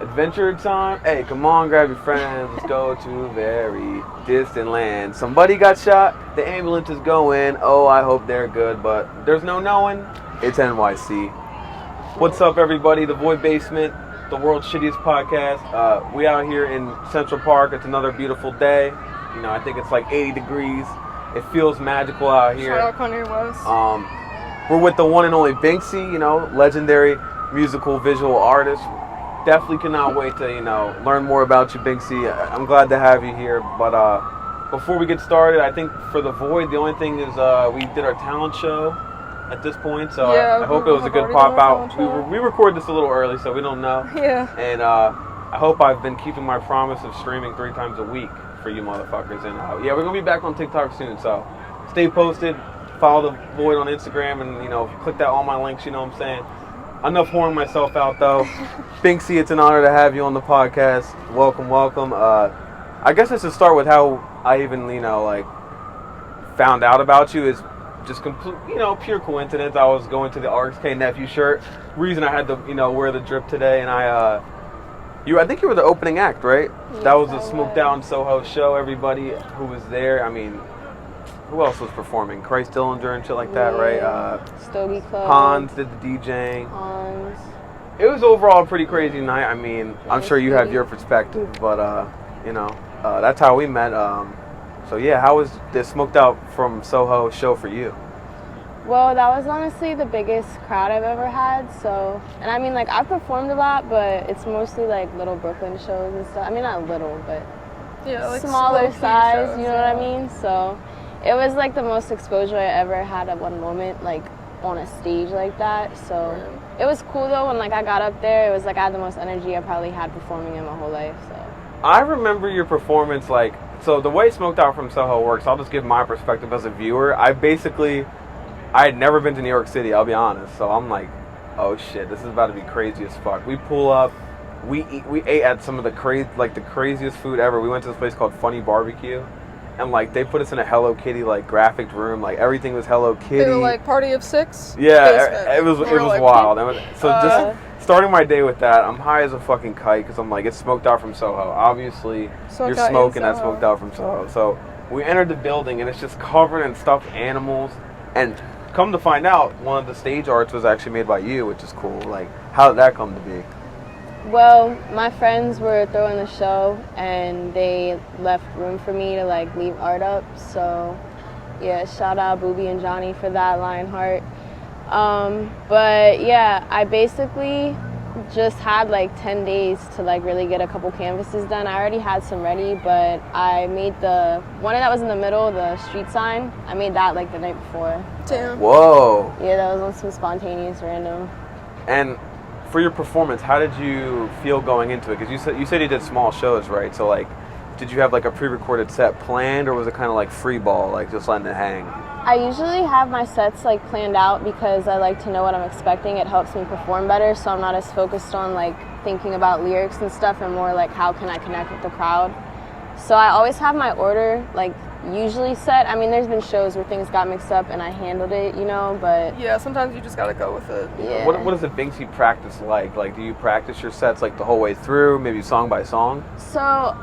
Adventure time? Hey, come on, grab your friends. Let's go to very distant land. Somebody got shot. The ambulance is going. Oh, I hope they're good, but there's no knowing. It's NYC. What's up, everybody? The Void Basement, the world's shittiest podcast. We out here in Central Park. It's another beautiful day. You know, I think it's like 80 degrees. It feels magical out here. Shout out Kanye West. We're with the one and only Binksy, you know, legendary musical visual artist. Definitely cannot wait to, learn more about you, Binksy. I'm glad to have you here. But before we get started, I think for The Void, the only thing is we did our talent show at this point. So yeah, I hope it was a good pop out. We recorded this a little early, so we don't know. Yeah. And I hope I've been keeping my promise of streaming 3 times a week for you motherfuckers. And yeah, we're going to be back on TikTok soon. So stay posted. Follow The Void on Instagram and, click that all my links, you know what I'm saying? Enough whoring myself out, though. Binksy, it's an honor to have you on the podcast. Welcome, welcome. I guess I should start with how I even, found out about you is just complete, pure coincidence. I was going to the RXK Nephew shirt. Reason I had to, wear the drip today, and I think you were the opening act, right? Yes, that was the Smoked Out in Soho show. Everybody who was there, I mean, who else was performing? Christ Dillinger and shit like that, right? Stogie Club. Hans did the DJing. Hans. It was overall a pretty crazy night. I mean, I'm sure you have your perspective, but, that's how we met. So, yeah, how was the Smoked Out from Soho show for you? Well, that was honestly the biggest crowd I've ever had. So, and I mean, I've performed a lot, but it's mostly, little Brooklyn shows and stuff. I mean, not little, but smaller size, shows, you know what I mean? So, it was, the most exposure I ever had at one moment, on a stage like that. So, it was cool, though, when, I got up there. It was, I had the most energy I probably had performing in my whole life, so. I remember your performance, so the way Smoked Out from Soho works, I'll just give my perspective as a viewer. I had never been to New York City, I'll be honest. So I'm like, oh shit, this is about to be crazy as fuck. We pull up, we ate at some of the craziest food ever. We went to this place called Funny Barbecue, and they put us in a Hello Kitty graphic room. Everything was Hello Kitty. They were Party of 6. Yeah, basement. it was wild. So just starting my day with that, I'm high as a fucking kite because I'm it's Smoked Out from Soho. Obviously, you're smoking at Smoked Out from Soho. So we entered the building and it's just covered in stuffed animals. And come to find out, one of the stage arts was actually made by you, which is cool. How did that come to be? Well, my friends were throwing the show and they left room for me to leave art up. So yeah, shout out Booby and Johnny for that, Lionheart. But yeah, I basically just had 10 days to really get a couple canvases done. I already had some ready, but I made the one that was in the middle, the street sign. I made that the night before. Damn. Whoa. Yeah, that was on some spontaneous random. And for your performance, how did you feel going into it? Because you said you did small shows, right? So did you have a pre-recorded set planned, or was it kind of free ball, just letting it hang? I usually have my sets planned out because I like to know what I'm expecting. It helps me perform better, so I'm not as focused on thinking about lyrics and stuff, and more how can I connect with the crowd. So I always have my order usually set. I mean, there's been shows where things got mixed up and I handled it, but yeah, sometimes you just gotta go with it. Yeah. What is a Binksy practice like? Do you practice your sets the whole way through, maybe song by song? So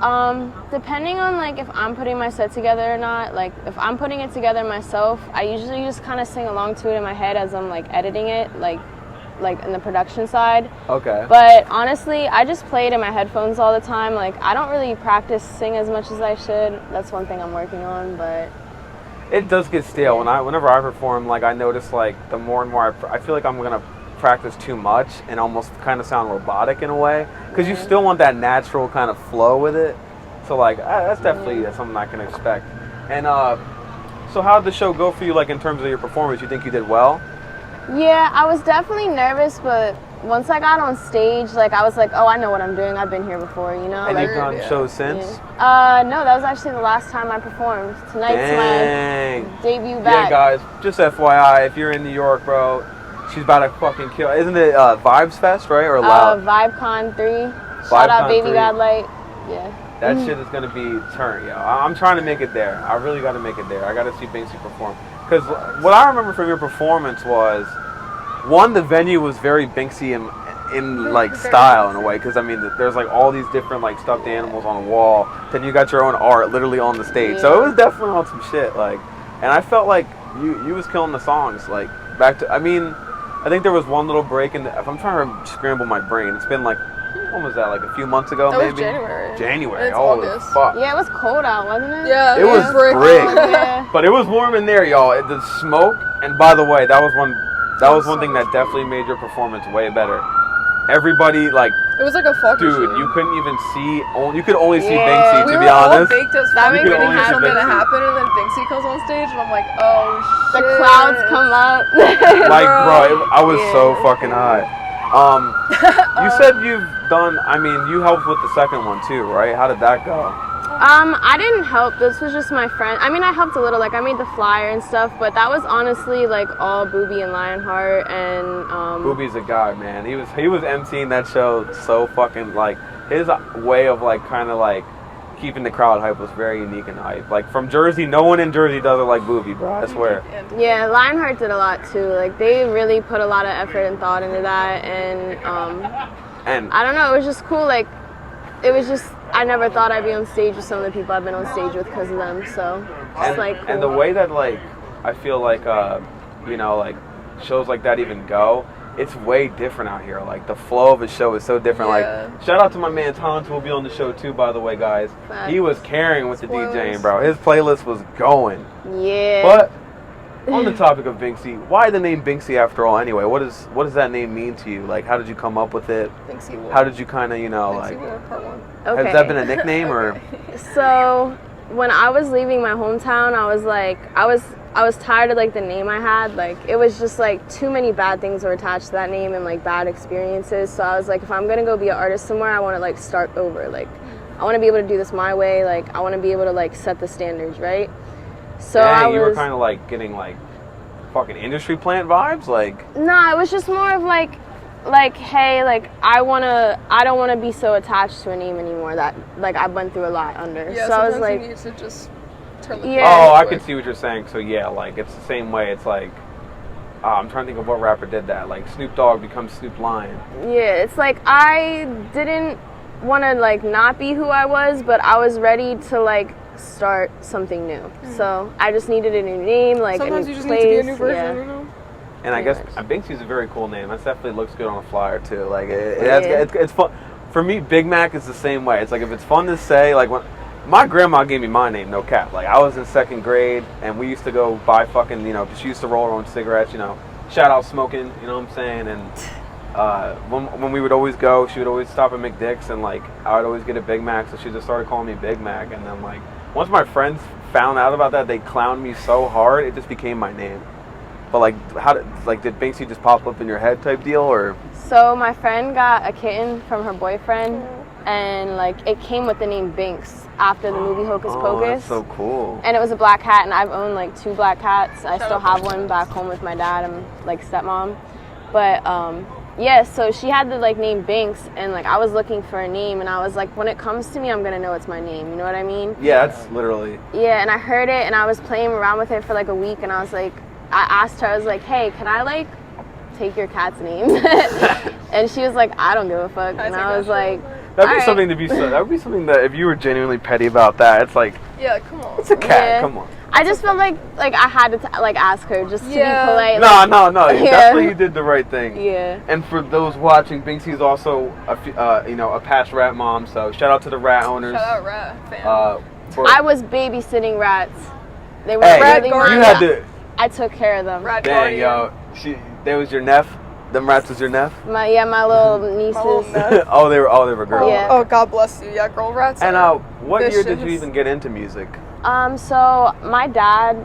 depending on if I'm putting my set together or not, if I'm putting it together myself, I usually just kind of sing along to it in my head as I'm editing it, in the production side. Okay. But honestly, I just play it in my headphones all the time. I don't really practice sing as much as I should. That's one thing I'm working on, but it does get stale. Yeah. Whenever I perform, I notice the more and more I feel I'm gonna practice too much and almost kind of sound robotic in a way, because you still want that natural kind of flow with it. So that's definitely something I can expect. And so how did the show go for you? In terms of your performance, you think you did well? Yeah, I was definitely nervous, but once I got on stage, I was oh, I know what I'm doing. I've been here before, And you've done shows since? Yeah. No, that was actually the last time I performed. Tonight's my debut back. Yeah, guys, just FYI, if you're in New York, bro, she's about to fucking kill. Isn't it Vibes Fest, right? Or Loud? VibeCon 3. Shout out Baby 3. Godlight. Yeah. That shit is going to be turn, yo. I'm trying to make it there. I really got to make it there. I got to see Binksy perform. Because what I remember from your performance was, one, the venue was very Binksy in like style in a way, because I mean there's like all these different like stuffed animals on a wall, then you got your own art literally on the stage, so it was definitely on some shit, like, and I felt like you was killing the songs, like, back to, I mean, I think there was one little break in if I'm trying to scramble my brain, it's been like, when was that, like a few months ago, That maybe? was January. January, It's oh August. fuck. Yeah, it was cold out, wasn't it? Yeah, It was brick. Yeah. But it was warm in there, y'all. The smoke, and by the way, that was one thing that definitely made your performance way better. Everybody, like, It was like a fuck dude, machine. you couldn't even see. You could only see Yeah. Binksy, We to were be all honest. baked as That fuck made waiting me for happy. something to Binksy. happen, and then Binksy comes on stage, and I'm like, oh The shit. clouds come up. Like, bro, I was so Yeah. fucking high. You said you've done. I mean, you helped with the second one too, right? How did that go? I didn't help. This was just my friend. I mean, I helped a little. Like, I made the flyer and stuff, but that was honestly like all Booby and Lionheart and. Booby's a guy, man. He was emceeing that show so fucking, like, his way of like kind of like keeping the crowd hype was very unique and hype. Like, from Jersey, no one in Jersey does it like Booby, bro. I swear. Yeah, Lionheart did a lot too. Like, they really put a lot of effort and thought into that, and And I don't know. It was just cool. Like, it was just. I never thought I'd be on stage with some of the people I've been on stage with because of them. So it's like cool. And the way that, like, I feel like you know, like, shows like that even go, it's way different out here. Like, the flow of a show is so different. Yeah. Like, shout out to my man Hans, who will be on the show too, by the way, guys. Facts. He was carrying with the Spoilers. DJing, bro. His playlist was going. Yeah. But on the topic of Binksy, why the name Binksy after all? Anyway, what does that name mean to you? Like, how did you come up with it? Binksy War. How did you kind of, you know, Binksy like, War, part one. Okay. has that been a nickname or? So when I was leaving my hometown, I was like, I was tired of like the name I had. Like, it was just like too many bad things were attached to that name and like bad experiences. So I was like, if I'm gonna go be an artist somewhere, I want to like start over. Like, I want to be able to do this my way. Like, I want to be able to like set the standards, right? So Dang, you were kind of like getting like fucking industry plant vibes, like. No, it was just more of like, hey, like, I don't wanna be so attached to a name anymore that like I went through a lot under. Yeah, so I was sometimes like, you need to just turn the Yeah. Oh, I quick. can see what you're saying. So yeah, like, it's the same way. It's like, I'm trying to think of what rapper did that. Like, Snoop Dogg becomes Snoop Lion. yeah, it's like I didn't want to like not be who I was, but I was ready to like start something new. So I just needed a new name, like Sometimes a new you just place. need to be a new version, yeah. you know? And I Pretty guess much. Binksy's a very cool name. That definitely looks good on a flyer too. Like, Yeah. it's fun. For me, Big Mac is the same way. It's like, if it's fun to say, like, when my grandma gave me my name, no cap. Like, I was in second grade and we used to go buy fucking, you know, she used to roll her own cigarettes, you know, shout out smoking, you know what I'm saying? And when we would always go, she would always stop at McDick's and like I would always get a Big Mac, so she just started calling me Big Mac. And then like once my friends found out about that, they clowned me so hard it just became my name. But like, did Binksy just pop up in your head type deal, or? So my friend got a kitten from her boyfriend, and like it came with the name Binks after the movie Hocus Oh, Pocus. that's so cool. And it was a black cat, and I've owned like 2 black cats. I Shout still out have to one back home with my dad and like stepmom. But yeah, so she had the like name Binks, and like I was looking for a name, and I was like, when it comes to me, I'm gonna know it's my name. You know what I mean? Yeah, that's literally. Yeah, and I heard it, and I was playing around with it for like a week, and I was like, I asked her, I was like, hey, can I like take your cat's name? And she was like, I don't give a fuck. And I was like, That'd be alright. something to be. That would be something that if you were genuinely petty about that, it's like, Yeah, come on. it's a cat. Yeah. Come on. I just felt like I had to like ask her just to Yeah. be polite. No. Yeah. Definitely, you did the right thing. Yeah. And for those watching, Binksy's also a past rat mom. So shout out to the rat owners. Shout out Rat fan. I was babysitting rats. They were Hey, really you young. had to. I took care of them. Rat Dang, guardian. yo, that was your neph. Them rats was your neph. My little nieces. My little neph. Oh, they were girls. Yeah. Oh, God bless you. Yeah, girl rats. And are what year did you vicious. even get into music? So my dad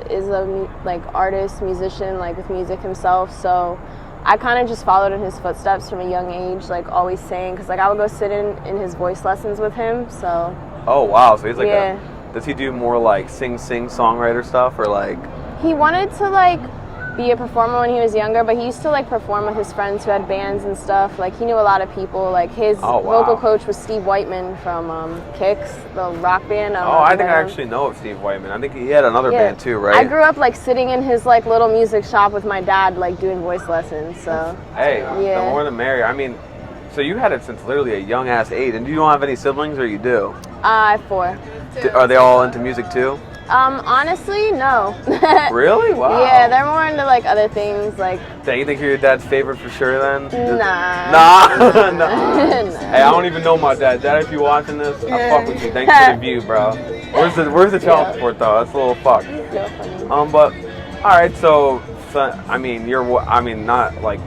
is a artist, musician, like with music himself. So I kind of just followed in his footsteps from a young age, like always saying, because like I would go sit in his voice lessons with him. So Oh wow, so he's like Yeah. does he do more like sing songwriter stuff or like? he wanted to like be a performer when he was younger, but he used to like perform with his friends who had bands and stuff. Like he knew a lot of people. Like his vocal coach was Steve Whiteman from Kicks, the rock band. I think I actually know of Steve Whiteman. I think he had another band too, right? I grew up like sitting in his like little music shop with my dad, like doing voice lessons. So hey, the more the merrier. I mean, so you had it since literally a young ass age, and you don't have any siblings, or you do? I have 4. Are they all into music too? Honestly, no. Really? Wow. Yeah, they're more into like other things, like. Dang, you think you're your dad's favorite for sure then? Nah. Nah. Nah. Hey, I don't even know my dad. Dad, if you watching this, I fuck with you. Thanks for the view, bro. Where's the child support though? That's a little fucked. But all right, so I mean, not like.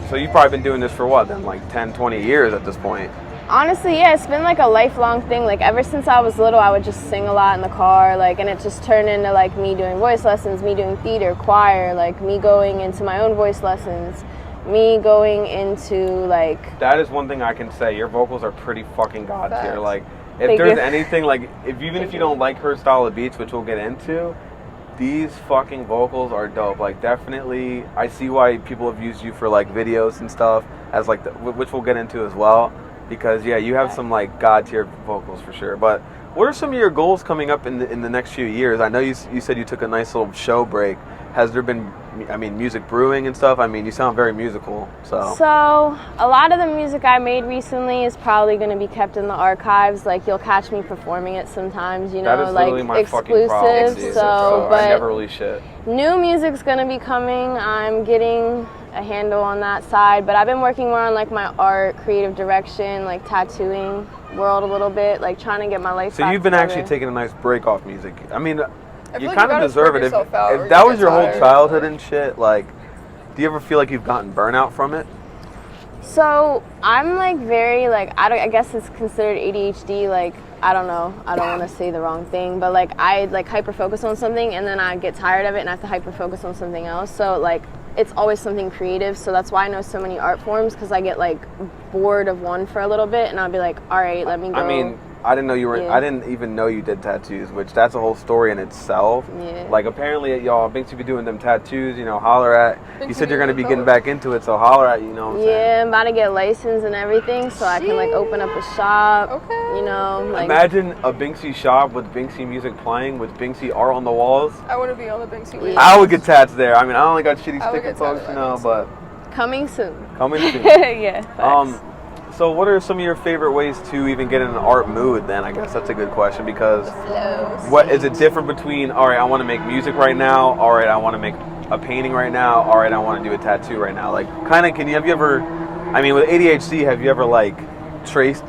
So you've probably been doing this for what then, like 10, 20 years at this point? Honestly, yeah, it's been like a lifelong thing. Like ever since I was little, I would just sing a lot in the car, like, and it just turned into like me doing voice lessons, me doing theater, choir, like me going into my own voice lessons, me going into like. That is one thing I can say. Your vocals are pretty fucking god tier. Like, if there's anything, like, even if you don't like her style of beats, which we'll get into, these fucking vocals are dope. Like, definitely, I see why people have used you for like videos and stuff, as like which we'll get into as well. Because yeah, you have some like god tier vocals for sure. But what are some of your goals coming up in the next few years? I know you said you took a nice little show break. Has there been, I mean, music brewing and stuff? I mean, you sound very musical. So a lot of the music I made recently is probably going to be kept in the archives. Like you'll catch me performing it sometimes. You know, that is like my exclusive. So I never release shit. New music's going to be coming. I'm getting a handle on that side, but I've been working more on like my art, creative direction, like tattooing world a little bit, like trying to get my life. So you've been actually taking a nice break off music. I mean, you kind of deserve it. If that was your whole childhood and shit, like, do you ever feel like you've gotten burnout from it? So I'm like very like I guess it's considered ADHD. Like I don't know. I don't want to say the wrong thing, but like I like hyper focus on something and then I get tired of it and I have to hyper focus on something else. So like it's always something creative. So that's why I know so many art forms, because I get like bored of one for a little bit and I'll be like, all right, let me go. I mean, I didn't know you were. I didn't even know you did tattoos, which that's a whole story in itself. Yeah. Like apparently, y'all, Binksy be doing them tattoos. You know, holler at. You said you're gonna be getting back into it, so holler at. You know what I'm saying? I'm about to get licensed and everything, so I can like open up a shop. Okay. You know, like. Imagine a Binksy shop with Binksy music playing, with Binksy art on the walls. I want to be on the Binksy list. I would get tats there. I mean, I only got shitty sticker folks, you know, but. Coming soon. Coming soon. Yeah. Facts. So what are some of your favorite ways to even get in an art mood then? I guess that's a good question, because what is it different between, all right, I want to make music right now, all right, I want to make a painting right now, all right, I want to do a tattoo right now? Like, kind of, have you ever, I mean, with ADHD, have you ever like traced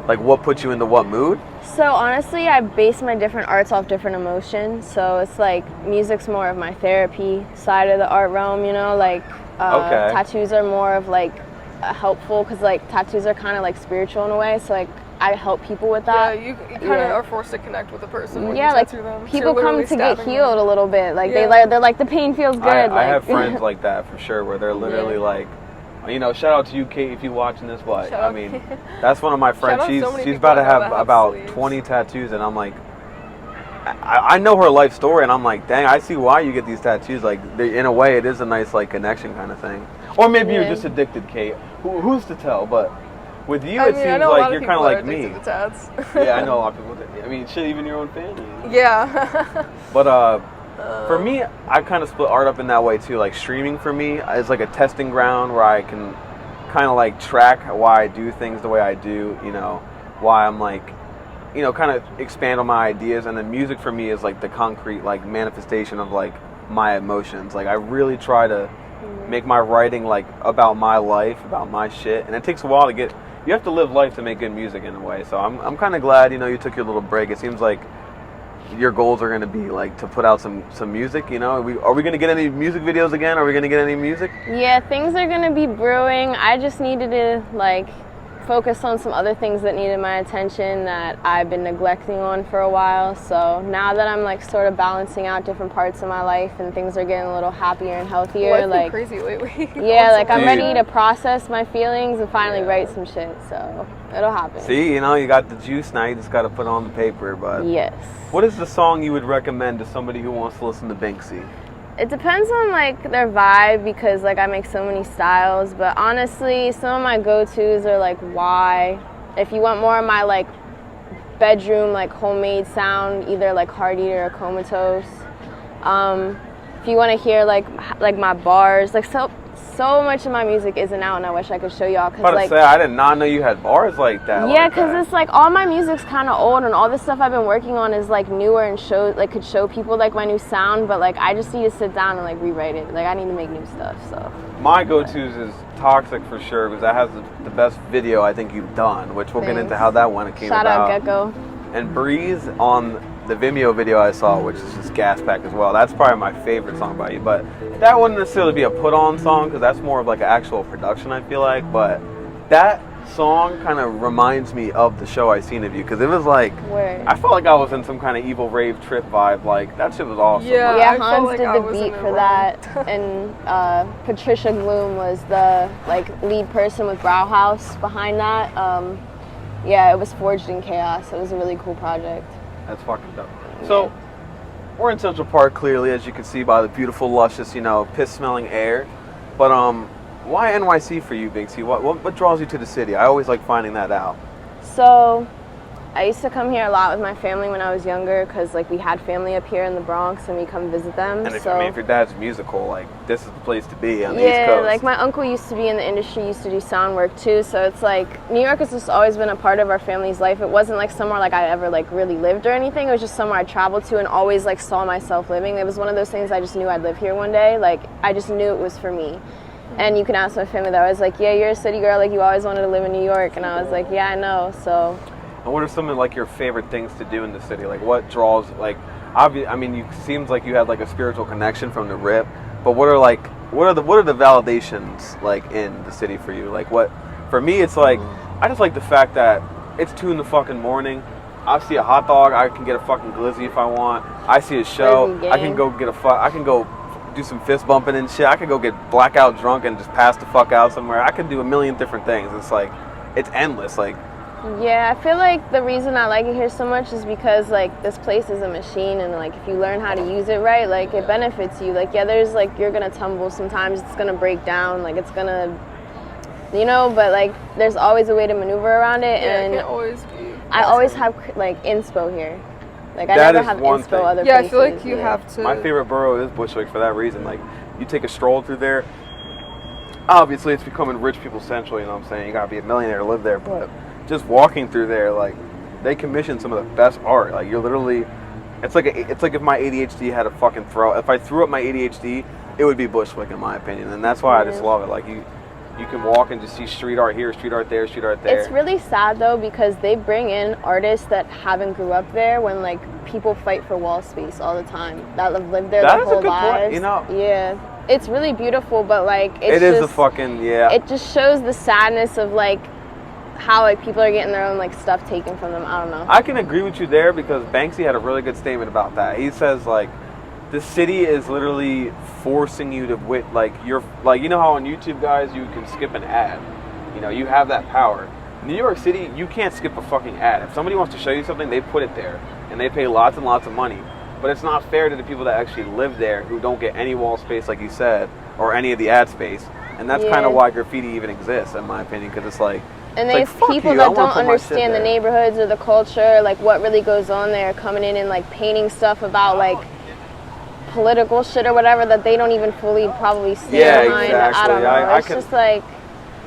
like what puts you into what mood? So honestly, I base my different arts off different emotions. So it's like music's more of my therapy side of the art realm, you know, like tattoos are more of like helpful, because like tattoos are kind of like spiritual in a way, so like I help people with that. Yeah, you kind of are forced to connect with a person when you like tattoo them. People come to get healed a little bit, like they're like the pain feels good. I have friends like that for sure, where they're literally like, you know, shout out to you, Kate, if you're watching this, but I mean, that's one of my friends. She's about to have about 20 tattoos, and I'm like, I know her life story, and I'm like, dang, I see why you get these tattoos. Like, in a way, it is a nice like connection kind of thing. Or maybe you're just addicted, Kate. Who's to tell? But with you, it seems like you're kind of like me. Yeah, I know a lot of people. I mean, shit, even your own family. Yeah. But for me, I kind of split art up in that way too. Like streaming for me is like a testing ground where I can kind of like track why I do things the way I do. You know, why I'm like, you know, kind of expand on my ideas. And then music for me is like the concrete like manifestation of like my emotions. Like I really try to make my writing like about my life, about my shit, and it takes a while to get. You have to live life to make good music in a way. So I'm kind of glad, you know, you took your little break. It seems like your goals are going to be like to put out some music. You know, are we going to get any music videos again? Are we going to get any music? Yeah, things are going to be brewing. I just needed to like focus on some other things that needed my attention that I've been neglecting on for a while. So now that I'm like sort of balancing out different parts of my life and things are getting a little happier and healthier, like crazy lately. Yeah, like I'm ready to process my feelings and finally write some shit. So it'll happen. See, you know, you got the juice now. You just got to put on the paper. But yes. What is the song you would recommend to somebody who wants to listen to Binksy? It depends on like their vibe because like I make so many styles, but honestly some of my go-tos are like Y. If you want more of my like bedroom like homemade sound, either like Heart Eater or Comatose. If you want to hear like my bars, like so much of my music isn't out, and I wish I could show y'all. Cause like, I did not know you had bars like that. Yeah, because it's like all my music's kind of old, and all the stuff I've been working on is like newer and could show people like my new sound. But like I just need to sit down and like rewrite it. Like I need to make new stuff. So my go-tos is Toxic for sure, because that has the best video I think you've done, which we'll get into how that one came about. Shout out Gecko. And Breeze on the Vimeo video I saw, which is just gas pack as well. That's probably my favorite song by you, but that wouldn't necessarily be a put-on song because that's more of like an actual production, I feel like. But that song kind of reminds me of the show I seen of you, because it was like, I felt like I was in some kind of evil rave trip vibe. Like that shit was awesome. Yeah, Hans did the beat for that, and Patricia Gloom was the like lead person with Brauhaus behind that. Yeah, it was forged in chaos. It was a really cool project. That's fucking dope. So, we're in Central Park, clearly, as you can see by the beautiful, luscious, piss-smelling air. But why NYC for you, Binksy? What draws you to the city? I always like finding that out. So, I used to come here a lot with my family when I was younger because like we had family up here in the Bronx and we come visit them. And if your dad's musical, like this is the place to be on the East Coast. Yeah, like my uncle used to be in the industry, used to do sound work too. So it's like New York has just always been a part of our family's life. It wasn't like somewhere like I ever like really lived or anything. It was just somewhere I traveled to and always like saw myself living. It was one of those things I just knew I'd live here one day. Like I just knew it was for me. And you can ask my family that. I was like, yeah, you're a city girl. Like you always wanted to live in New York. And I was like, yeah, I know. So. And what are some of like your favorite things to do in the city? Like what draws like it seems like you had like a spiritual connection from the rip, but what are the validations like in the city for you? Like what for me it's like I just like the fact that it's 2 a.m. I see a hot dog, I can get a fucking glizzy if I want. I see a show, I can go do some fist bumping and shit. I could go get blackout drunk and just pass the fuck out somewhere. I could do a million different things. It's like it's endless. Like yeah, I feel like the reason I like it here so much is because like this place is a machine, and like if you learn how to use it right, like it benefits you. Like yeah, there's like you're gonna tumble sometimes, it's gonna break down, like it's gonna, but like there's always a way to maneuver around it. Yeah, and it can't always be. I always have like inspo here. Like I never have inspo other places. Yeah, I feel like you have to. My favorite borough is Bushwick for that reason. Like you take a stroll through there. Obviously, it's becoming rich people central. You know what I'm saying? You gotta be a millionaire to live there, but just walking through there, like they commission some of the best art. Like you're literally, it's like if my ADHD had a fucking throw. If I threw up my ADHD, it would be Bushwick in my opinion, and that's why I just love it. Like you can walk and just see street art here, street art there, street art there. It's really sad though because they bring in artists that haven't grew up there when like people fight for wall space all the time that have lived there their whole lives. Point, Yeah, it's really beautiful, but like it is a fucking It just shows the sadness of like how like people are getting their own like stuff taken from them. I don't know. I can agree with you there because Banksy had a really good statement about that. He says like the city is literally forcing you to you're like how on YouTube guys you can skip an ad. You have that power. New York City, you can't skip a fucking ad. If somebody wants to show you something, they put it there and they pay lots and lots of money. But it's not fair to the people that actually live there who don't get any wall space like you said or any of the ad space. And that's kind of why graffiti even exists in my opinion, because it's like and they have people that don't understand the neighborhoods or the culture, like what really goes on there, coming in and like painting stuff about like political shit or whatever that they don't even fully probably stand behind. Exactly. I don't know. It's just like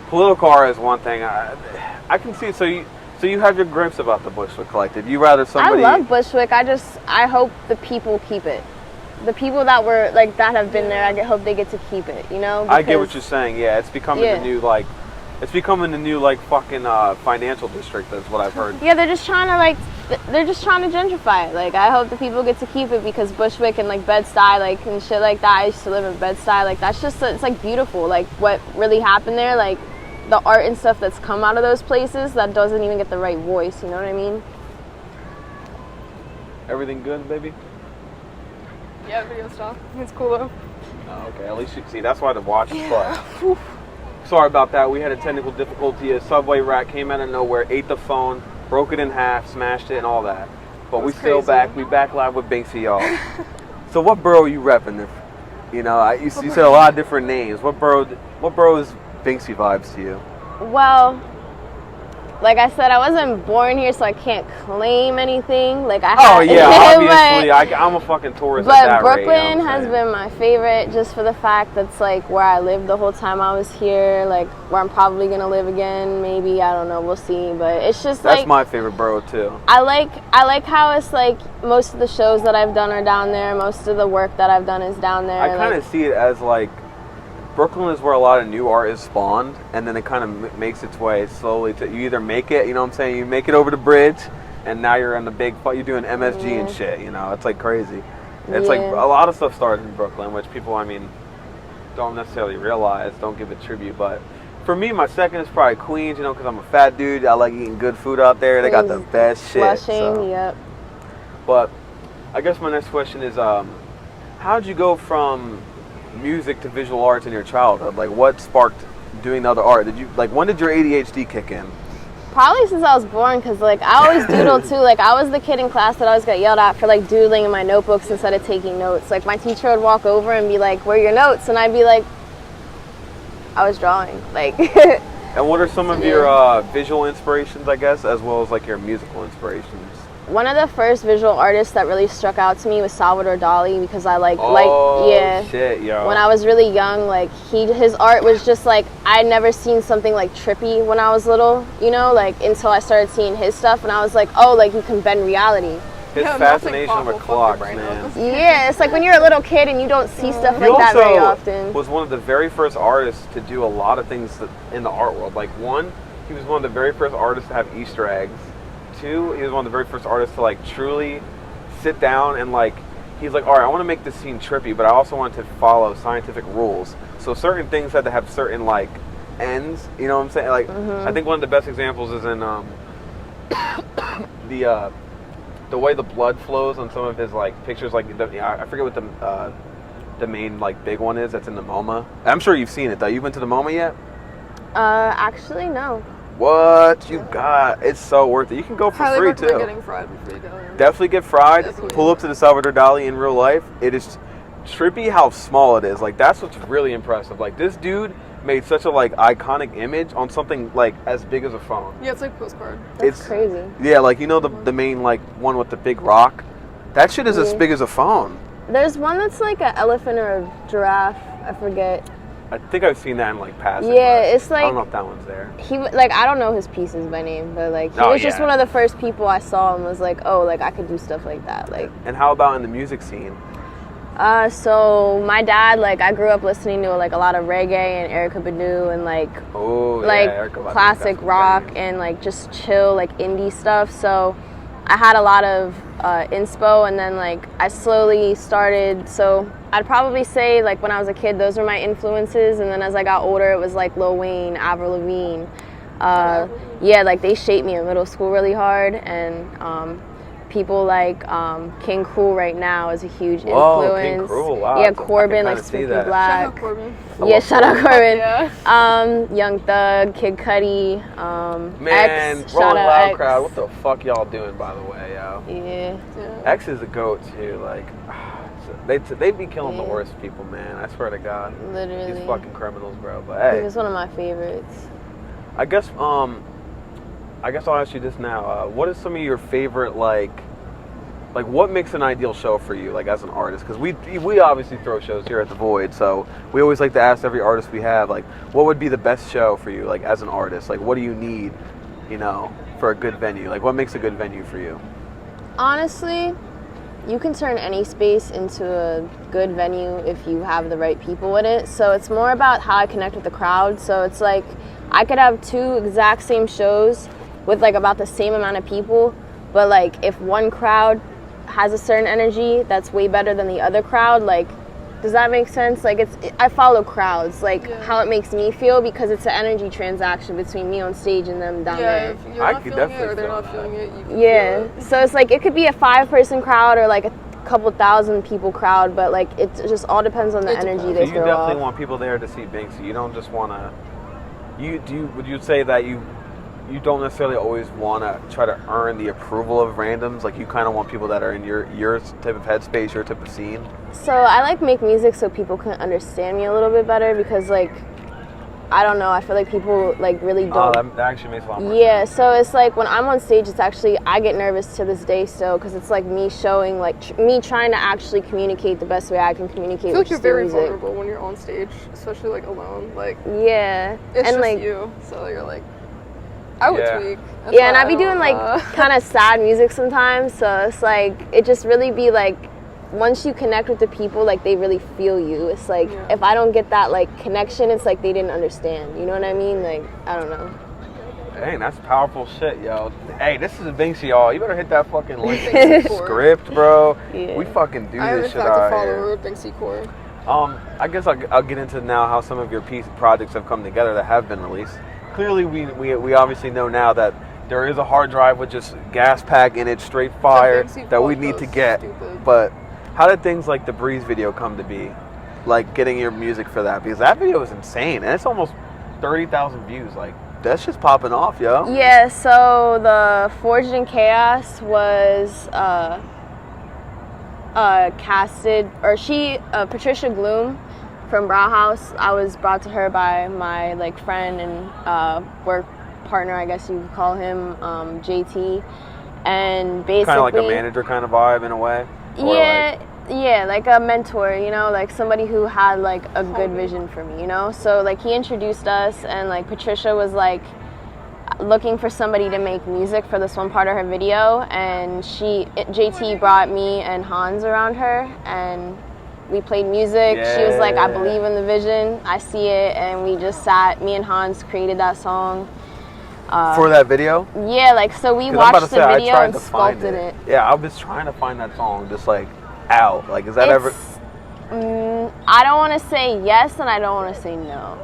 political art is one thing. I can see. So you have your gripes about the Bushwick Collective. You rather somebody. I love Bushwick. I hope the people keep it. The people that were like that have been there. I hope they get to keep it. I get what you're saying. Yeah, it's becoming the new like. It's becoming the new like fucking financial district. That's what I've heard. Yeah, they're just trying to gentrify it. Like I hope the people get to keep it because Bushwick and like Bed-Stuy like and shit like that. I used to live in Bed-Stuy. Like that's just it's like beautiful. Like what really happened there. Like the art and stuff that's come out of those places that doesn't even get the right voice. You know what I mean? Everything good, baby? Yeah, video stuff. It's cool though. Oh, okay. At least you see. That's why the watch is fun. Sorry about that. We had a technical difficulty. A subway rat came out of nowhere, ate the phone, broke it in half, smashed it, and all that. But we still back. We back live with Binksy, y'all. So what borough are you repping? You know, you said a lot of different names. What borough is Binksy vibes to you? Well, like I said, I wasn't born here, so I can't claim anything. Like obviously, I'm a fucking tourist. But at that Brooklyn rate, you know has been my favorite, just for the fact that's like where I lived the whole time I was here. Like where I'm probably gonna live again. Maybe, I don't know. We'll see. But it's just that's my favorite borough too. I like how it's like most of the shows that I've done are down there. Most of the work that I've done is down there. I kind of see it as like Brooklyn is where a lot of new art is spawned, and then it kind of makes its way slowly to, you either make it, you know what I'm saying, you make it over the bridge, and now you're in the big, you're doing MSG and shit, you know, it's like crazy. It's like a lot of stuff started in Brooklyn, which people, I mean, don't necessarily realize, don't give it tribute, but for me, my second is probably Queens, you know, because I'm a fat dude, I like eating good food out there, they got the best shit. Flushing, yep. But I guess my next question is, how'd you go from music to visual arts in your childhood? Like, what sparked doing the other art? When did your ADHD kick in? Probably since I was born, because like I always doodle too. Like I was the kid in class that always got yelled at for like doodling in my notebooks instead of taking notes. Like my teacher would walk over and be like, "Where are your notes?" And I'd be like, "I was drawing." Like. And what are some of your visual inspirations, I guess, as well as like your musical inspirations? One of the first visual artists that really struck out to me was Salvador Dali, because I shit, yo. When I was really young, like his art was just like, I'd never seen something like trippy when I was little, you know, like until I started seeing his stuff, and I was like, oh, like you can bend reality. His fascination with clocks, man. Yeah, it's like when you're a little kid and you don't see stuff like that very often. He was one of the very first artists to do a lot of things in the art world. Like one, he was one of the very first artists to have Easter eggs. Two, he was one of the very first artists to like truly sit down and like, he's like, all right, I want to make this scene trippy, but I also want to follow scientific rules. So certain things had to have certain like ends, you know what I'm saying? Like, I think one of the best examples is in the way the blood flows on some of his like pictures. Like, I forget what the main like big one is that's in the MoMA. I'm sure you've seen it though. You've been to the MoMA yet? Actually, no. What you got? It's so worth it. You can go for free too. Getting fried before you go in. Definitely get fried. Definitely. Pull up to the Salvador Dali in real life. It is trippy how small it is. Like that's what's really impressive. Like this dude made such a like iconic image on something like as big as a phone. Yeah, it's like postcard. That's crazy. Yeah, like you know the main like one with the big rock. That shit is as big as a phone. There's one that's like an elephant or a giraffe. I forget. I think I've seen that in like passing. Yeah, it's like, I don't know if that one's there. He like, I don't know his pieces by name, but like he was just one of the first people I saw and was like, oh, like I could do stuff like that. Like. And how about in the music scene? So my dad, like I grew up listening to like a lot of reggae and Erykah Badu and like classic rock and like just chill like indie stuff. So I had a lot of inspo, and then like I slowly started. So I'd probably say like when I was a kid, those were my influences, and then as I got older, it was like Lil Wayne, Avril Lavigne. Like they shaped me in middle school really hard, and people like King Krul right now is a huge influence. Whoa, King Krul, wow. Yeah, Corbin, like Spooky Black. Shout out Corbin. Yeah, shout out Corbin. Yeah. Young Thug, Kid Cudi, man, X, Rolling shout out Loud X. Crowd. What the fuck y'all doing, by the way, yo? Yeah. X is a goat too. Like, they be killing the worst people, man. I swear to God. Literally. These fucking criminals, bro. But hey, he was one of my favorites. I guess I'll ask you this now. What is some of your favorite like what makes an ideal show for you, like as an artist? Because we obviously throw shows here at the Void, so we always like to ask every artist we have, like, what would be the best show for you, like as an artist? Like, what do you need, you know, for a good venue? Like, what makes a good venue for you? Honestly, you can turn any space into a good venue if you have the right people in it. So it's more about how I connect with the crowd. So it's like I could have two exact same shows with like about the same amount of people, but like if one crowd has a certain energy that's way better than the other crowd, like, does that make sense? Like, I follow crowds, like how it makes me feel, because it's an energy transaction between me on stage and them down there. If you're not feeling it or they're not feeling it, you can feel it. So it's like it could be a 5-person crowd or like a couple thousand people crowd, but like it just all depends on the energy they throw off. You definitely want people there to see Binksy. You don't just want to. Would you say that you you don't necessarily always want to try to earn the approval of randoms. Like, you kind of want people that are in your type of headspace, your type of scene. So I like make music so people can understand me a little bit better because, like, I don't know, I feel like people, like, really don't. Oh, that actually makes a lot more sense. Yeah, so it's like when I'm on stage, it's actually, I get nervous to this day still because it's like me showing, like, me trying to actually communicate the best way I can communicate. I feel like you're very music. vulnerable when you're on stage, especially, like, alone. Like, yeah. it's and just like, you, so you're like, I would tweak. That's yeah, and why I be doing, like, kind of sad music sometimes, so it's like, it just really be like, once you connect with the people, like, they really feel you. It's like, if I don't get that, like, connection, it's like they didn't understand. You know what I mean? Like, I don't know. Dang, that's powerful shit, yo. Hey, this is Binksy, y'all. You better hit that fucking link script, bro. Yeah. We fucking do I this shit have to out follow here. Binksy Core. I guess I'll get into now how some of your projects have come together that have been released. Clearly, we obviously know now that there is a hard drive with just gas pack in it, straight fire, that we need to get. Stupid. But how did things like the Breeze video come to be? Like, getting your music for that? Because that video is insane, and it's almost 30,000 views. Like, that's just popping off, yo. Yeah, so the Forged in Chaos was casted, or Patricia Gloom from Brauhaus. I was brought to her by my, like, friend and work partner, I guess you could call him, JT. And basically, kind of like a manager kind of vibe in a way. Or yeah, like a mentor, you know, like somebody who had, like, a good vision for me, you know. So, like, he introduced us, and, like, Patricia was, like, looking for somebody to make music for this one part of her video, and JT brought me and Hans around her, and we played music. Yeah. She was like, I believe in the vision, I see it, and we just me and Hans created that song. For that video? Yeah, like, so we watched the video and sculpted it. Yeah, I was trying to find that song, just, like, out. Like, is that ever... I don't want to say yes, and I don't want to say no.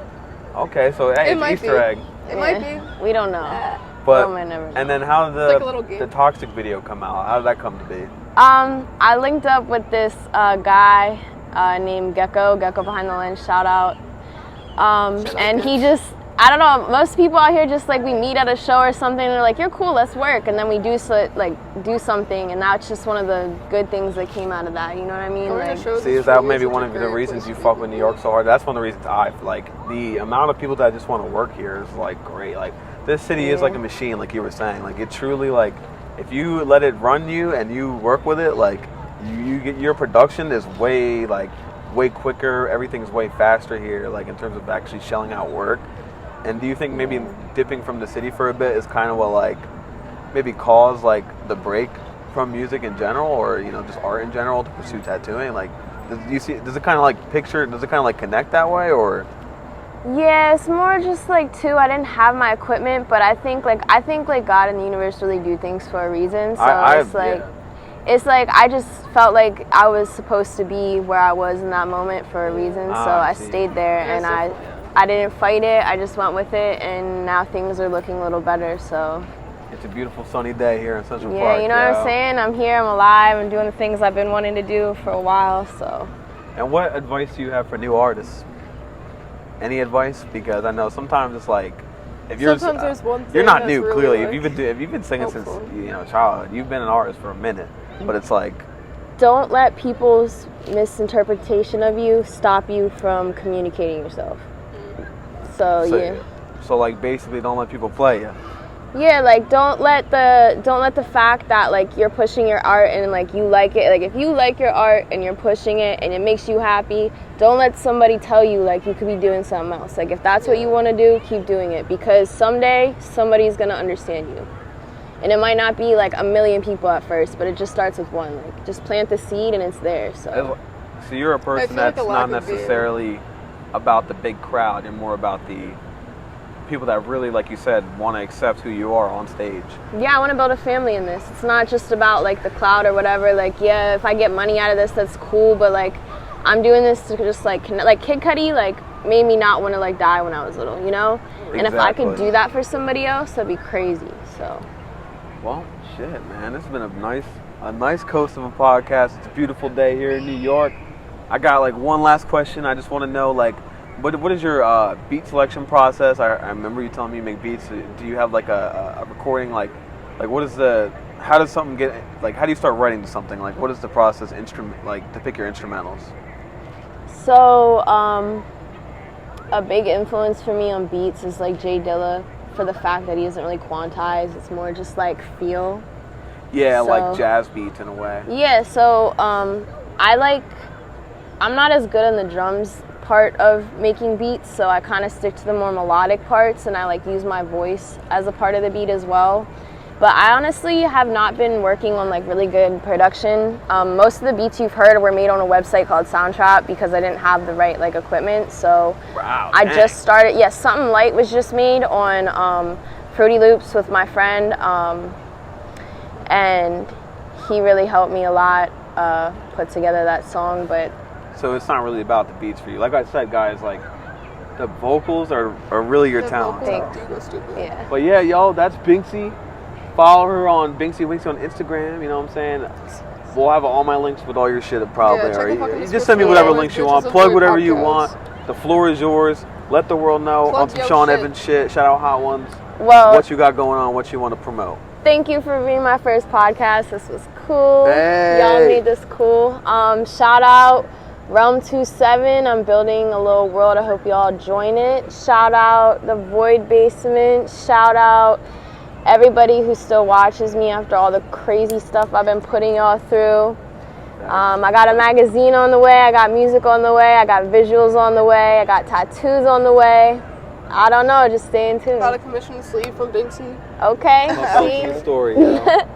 Okay, so, hey, it's Easter egg. It might be. We don't know. But, might never know. and then how did It's like a little game. the Toxic video come out? How did that come to be? I linked up with this guy named Gecko behind the lens, shout out. And he just, I don't know, most people out here just, like, we meet at a show or something, and they're like, you're cool, let's work, and then we do something, and that's just one of the good things that came out of that, you know what I mean? Like, see, is that maybe one of the reasons you fuck with New York so hard? That's one of the reasons the amount of people that just want to work here is, like, great. Like, this city is like a machine, like you were saying. Like, it truly, like, if you let it run you and you work with it, like, you get your production is way quicker, everything's way faster here, like, in terms of actually shelling out work. And do you think maybe dipping from the city for a bit is kind of what, like, maybe caused, like, the break from music in general, or, you know, just art in general, to pursue tattooing? Like, does it kind of, like, connect that way, or? Yeah, it's more just, like, too, I didn't have my equipment, but I think God and the universe really do things for a reason. So it's like I just felt like I was supposed to be where I was in that moment for a reason. So I stayed there, and I didn't fight it. I just went with it, and now things are looking a little better. So it's a beautiful sunny day here in Central Park. Yeah, you know what I'm saying? I'm here, I'm alive, I'm doing the things I've been wanting to do for a while. So. And what advice do you have for new artists? Any advice? Because I know sometimes it's like, if you're sometimes there's one thing you're not that's new, really, clearly. like, If you've been singing helpful. since childhood, you've been an artist for a minute. But it's like, don't let people's misinterpretation of you stop you from communicating yourself. So like, basically, don't let people play you. Yeah, like, don't let the fact that, like, you're pushing your art and, like, you like it, like, if you like your art and you're pushing it and it makes you happy, don't let somebody tell you, like, you could be doing something else. Like, if that's what you want to do, keep doing it, because someday somebody's gonna understand you. And it might not be, like, a million people at first, but it just starts with one. Like, just plant the seed and it's there. So you're a person like that's not necessarily about the big crowd. You're more about the people that really, like you said, want to accept who you are on stage. Yeah, I want to build a family in this. It's not just about, like, the cloud or whatever. Like, yeah, if I get money out of this, that's cool. But, like, I'm doing this to just, like, connect. Like, Kid Cudi, like, made me not want to, like, die when I was little, you know? Exactly. And if I could do that for somebody else, that'd be crazy. So. Well, shit, man. This has been a nice coast of a podcast. It's a beautiful day here in New York. I got, like, one last question. I just want to know, like, what is your beat selection process? I remember you telling me you make beats. Do you have like a recording? Like what is how does something get, like, how do you start writing to something? Like, what is the process to pick your instrumentals? So, a big influence for me on beats is like Jay Dilla, for the fact that he doesn't really quantize. It's more just like feel. Yeah, So, like jazz beats in a way. Yeah, so I'm not as good on the drums part of making beats, so I kind of stick to the more melodic parts, and I like use my voice as a part of the beat as well. But I honestly have not been working on like really good production. Most of the beats you've heard were made on a website called Soundtrap because I didn't have the right like equipment. So wow, I just started. Yes, Something Light was just made on Fruity Loops with my friend, and he really helped me a lot put together that song. But so it's not really about the beats for you. Like I said, guys, like the vocals are really your talent. Yeah. But yeah, yo, that's Binksy. Follow her on binxi on Instagram. You know what I'm saying? We'll have all my links with all your shit probably. You just send me whatever links you want. Plug whatever you want. The floor is yours. Let the world know on some Sean Evans shit. Shout out Hot Ones. Well, what you got going on? What you want to promote? Thank you for being my first podcast. This was cool. Hey. Y'all made this cool. Shout out Realm 27. I'm building a little world. I hope y'all join it. Shout out theVoidbasement. Shout out everybody who still watches me after all the crazy stuff I've been putting y'all through. I got a magazine on the way. I got music on the way. I got visuals on the way. I got tattoos on the way. I don't know. Just stay in tune. Got a commission sleeve from Binksy. Okay. See? Story, you know?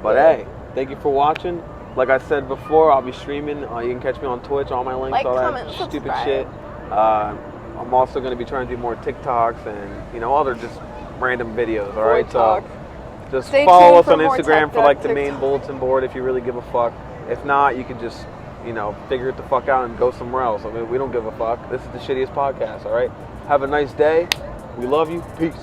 But hey, thank you for watching. Like I said before, I'll be streaming. You can catch me on Twitch. All my links, all that stupid shit. I'm also going to be trying to do more TikToks and other just random videos. All right, so just follow us on Instagram for like the main bulletin board if you really give a fuck. If not, you can just figure it the fuck out and go somewhere else. I mean, we don't give a fuck. This is the shittiest podcast. All right, have a nice day. We love you. Peace.